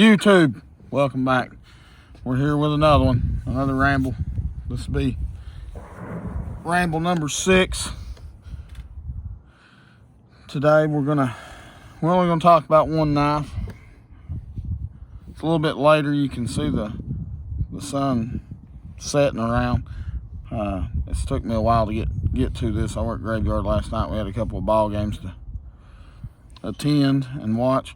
YouTube, welcome back. We're here with another one, another ramble. This will be ramble number 6. Today we're only gonna talk about one knife. It's a little bit later. You can see the sun setting around. It's took me a while to get to this. I worked graveyard last night. We had a couple of ball games to attend and watch.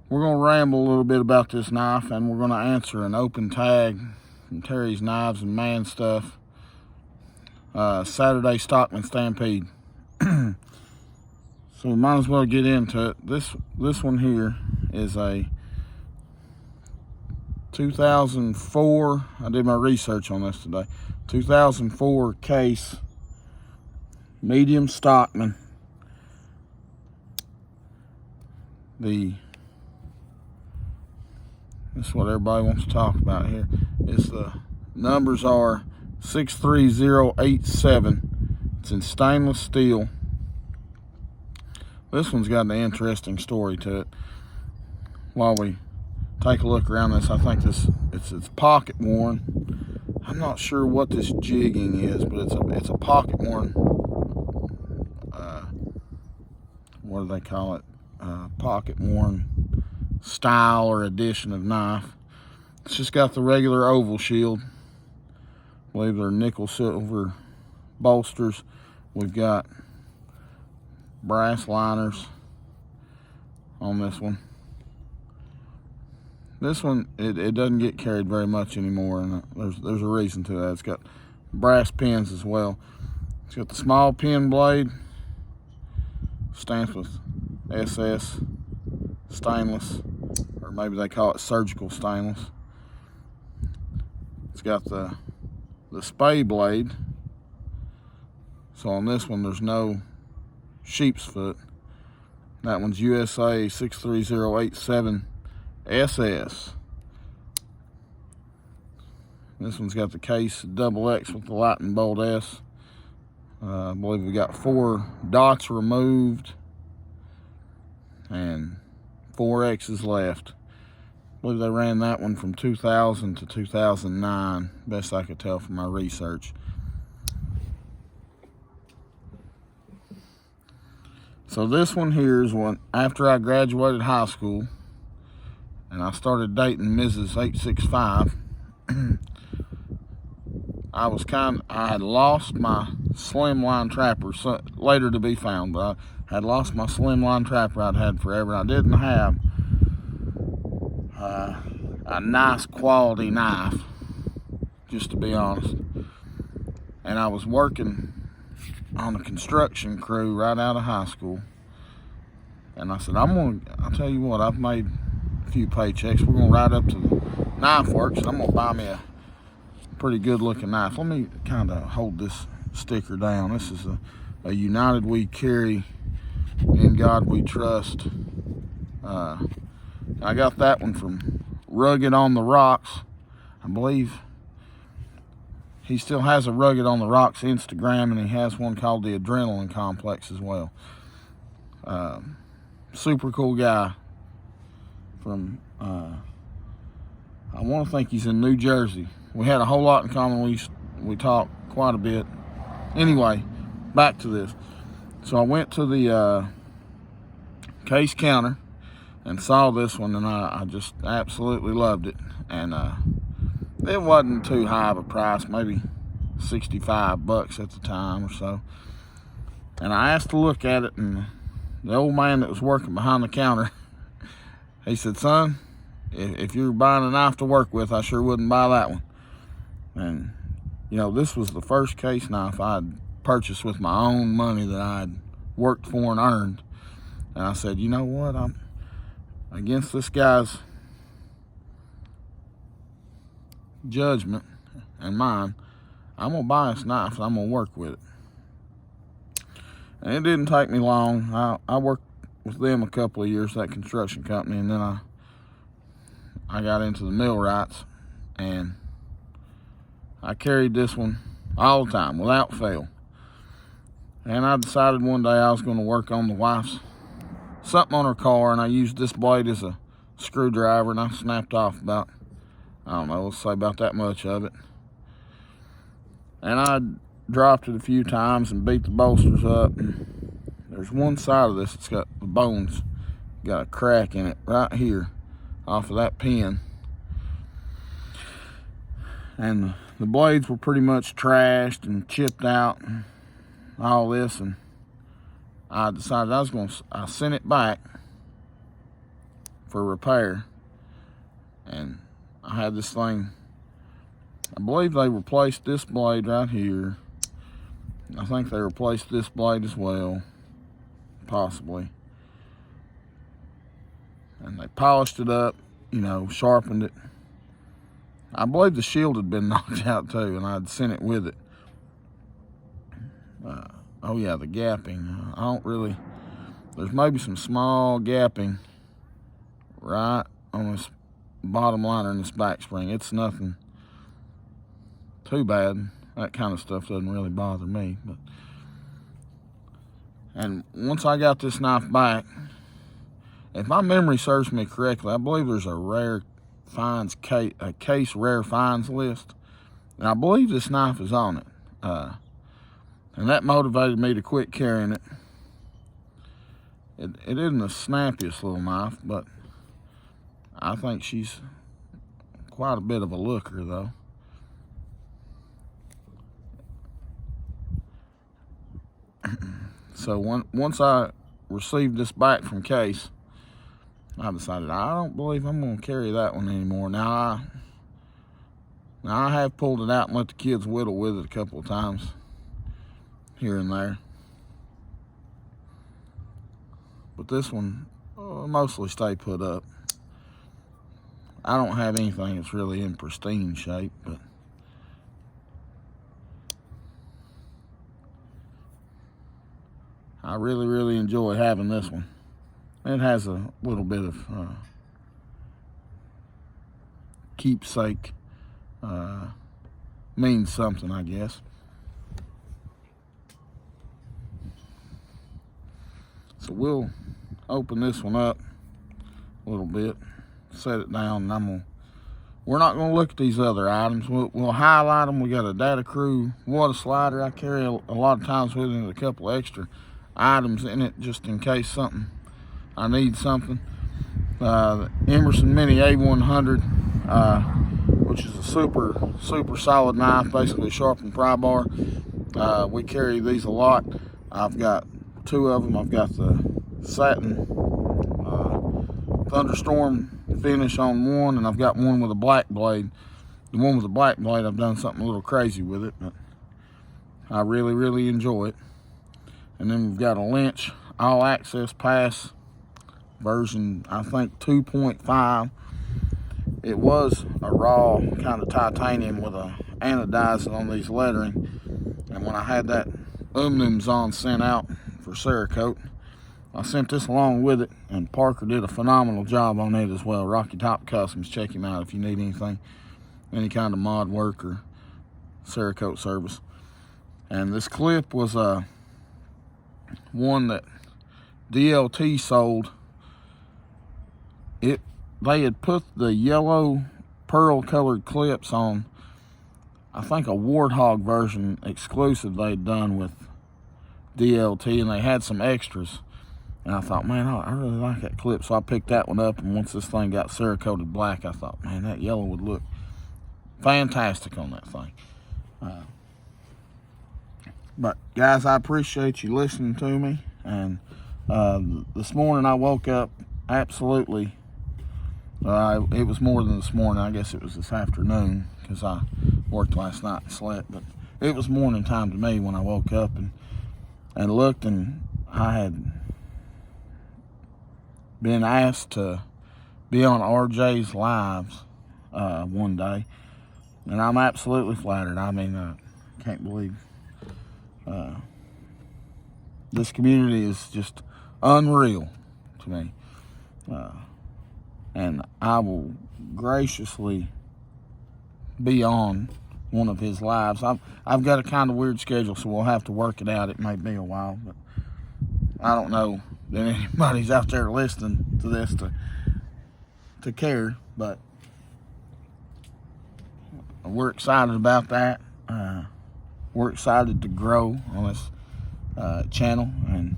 We're going to ramble a little bit about this knife, and we're going to answer an open tag from Terry's Knives and Man Stuff. Saturday Stockman Stampede. So we might as well get into it. This one here is a 2004. I did my research on this today. 2004 case, medium Stockman. This is what everybody wants to talk about here. The numbers are 63087. It's in stainless steel. This one's got an interesting story to it. While we take a look around this, I think it's pocket worn. I'm not sure what this jigging is, but it's a pocket worn. What do they call it? Pocket worn style or edition of knife. It's just got the regular oval shield. I believe they're nickel silver bolsters. We've got brass liners on this one. This one, it doesn't get carried very much anymore, and there's a reason to that. It's got brass pins as well. It's got the small pin blade, stamped with SS stainless, or maybe they call it surgical stainless. It's got the spay blade. So on this one there's no sheep's foot. That one's USA 63087 SS. This one's got the case double X with the lightning bolt S. I believe we got 4 dots removed and 4 X's left. I believe they ran that one from 2000 to 2009, best I could tell from my research. So this one here is one after I graduated high school and I started dating Mrs. 865. I had lost my slimline trapper, so later to be found, but I had lost my slimline trapper I'd had forever. I didn't have a nice quality knife, just to be honest. And I was working on a construction crew right out of high school. And I said, I'll tell you what, I've made a few paychecks. We're gonna ride up to the Knife Works and I'm gonna buy me a pretty good looking knife. Let me kind of hold this sticker down. This is a United We Carry, In God We Trust. I got that one from Rugged on the Rocks. I believe he still has a Rugged on the Rocks Instagram, and he has one called the Adrenaline Complex as well. Super cool guy from, I want to think he's in New Jersey. We had a whole lot in common. We talked quite a bit. Anyway, back to this. So I went to the case counter and saw this one, and I just absolutely loved it. And it wasn't too high of a price, maybe $65 at the time or so. And I asked to look at it, and the old man that was working behind the counter, he said, "Son, if you're buying a knife to work with, I sure wouldn't buy that one." And you know, this was the first case knife I'd purchased with my own money that I'd worked for and earned. And I said, you know what, I'm against this guy's judgment and mine. I'm gonna buy this knife and I'm gonna work with it. And it didn't take me long. I worked with them a couple of years, that construction company, and then I got into the millwrights, and I carried this one all the time without fail. And I decided one day I was going to work on the wife's something on her car, and I used this blade as a screwdriver, and I snapped off about, I don't know, let's say about that much of it. And I dropped it a few times and beat the bolsters up. And there's one side of this that's got the bones, got a crack in it right here off of that pin. And the blades were pretty much trashed and chipped out and all this, and I decided I sent it back for repair. And I had this thing, I believe they replaced this blade right here. I think they replaced this blade as well, possibly. And they polished it up, you know, sharpened it. I believe the shield had been knocked out too, and I'd sent it with it. Oh yeah, the gapping. I don't really, there's maybe some small gapping right on this bottom liner in this back spring. It's nothing too bad. That kind of stuff doesn't really bother me. But, and once I got this knife back, if my memory serves me correctly, I believe there's a rare finds case rare finds list, and I believe this knife is on it. And that motivated me to quit carrying it. It isn't the snappiest little knife, but I think she's quite a bit of a looker, though. So once I received this back from Case, I decided I don't believe I'm going to carry that one anymore. Now I have pulled it out and let the kids whittle with it a couple of times here and there. But this one mostly stay put up. I don't have anything that's really in pristine shape, but I really, really enjoy having this one. It has a little bit of keepsake, means something, I guess. So we'll open this one up a little bit, set it down, and we're not gonna look at these other items. We'll highlight them. We got a Data Crew water slider I carry a lot of times with it, and a couple extra items in it just in case I need something. The Emerson Mini A100, which is a super solid knife, basically a sharpened pry bar. We carry these a lot. I've got two of them. I've got the satin thunderstorm finish on one, and I've got one with a black blade. The one with the black blade, I've done something a little crazy with it, but I really, really enjoy it. And then we've got a Lynch All Access Pass version, I think 2.5. It was a raw kind of titanium with a anodizing on these lettering. And when I had that Zon sent out for Cerakote, I sent this along with it, and Parker did a phenomenal job on it as well. Rocky Top Customs, check him out if you need anything, any kind of mod work or Cerakote service. And this clip was one that DLT sold. They had put the yellow pearl colored clips on, I think, a Warthog version exclusive they'd done with DLT, and they had some extras. And I thought, man, I really like that clip. So I picked that one up, and once this thing got Cerakoted black, I thought, man, that yellow would look fantastic on that thing. But guys, I appreciate you listening to me. And this morning I woke up absolutely, it was more than this morning. I guess it was this afternoon, because I worked last night and slept. But it was morning time to me when I woke up and looked, and I had been asked to be on RJ's lives one day, and I'm absolutely flattered. I mean, I can't believe this community is just unreal to me, and I will graciously be on one of his lives. I've got a kind of weird schedule, so we'll have to work it out. It may be a while, but I don't know that anybody's out there listening to this to to care, but we're excited about that. We're excited to grow on this channel, and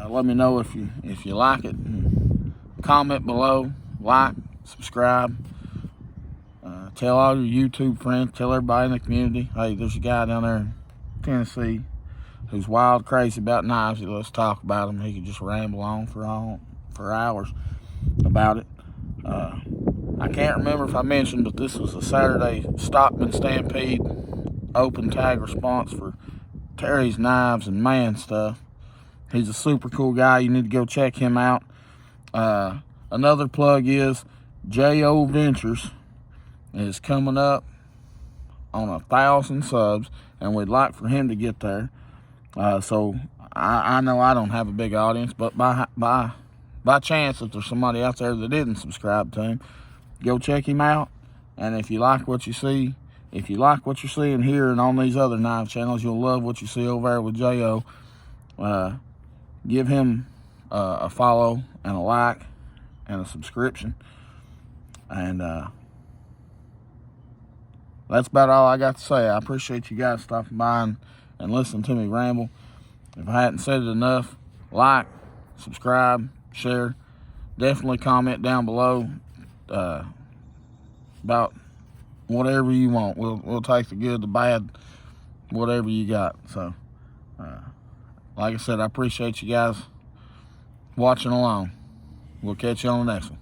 let me know if you like it. And comment below, like, subscribe. Tell all your YouTube friends, tell everybody in the community, hey, there's a guy down there in Tennessee who's wild crazy about knives. Let's talk about them. He could just ramble on for hours about it. I can't remember if I mentioned, but this was a Saturday Stockman Stampede open tag response for Terry's Knives and Man Stuff. He's a super cool guy. You need to go check him out. Another plug is J.O. Ventures is coming up on 1,000 subs, and we'd like for him to get there. So I know I don't have a big audience, but by chance, if there's somebody out there that didn't subscribe to him, go check him out. And if you like what you see, if you like what you're seeing here and on these other knife channels, you'll love what you see over there with J.O. Give him a follow and a like and a subscription. And that's about all I got to say. I appreciate you guys stopping by and listening to me ramble. If I hadn't said it enough, like, subscribe, share. Definitely comment down below about whatever you want. We'll take the good, the bad, whatever you got. So, like I said, I appreciate you guys watching along. We'll catch you on the next one.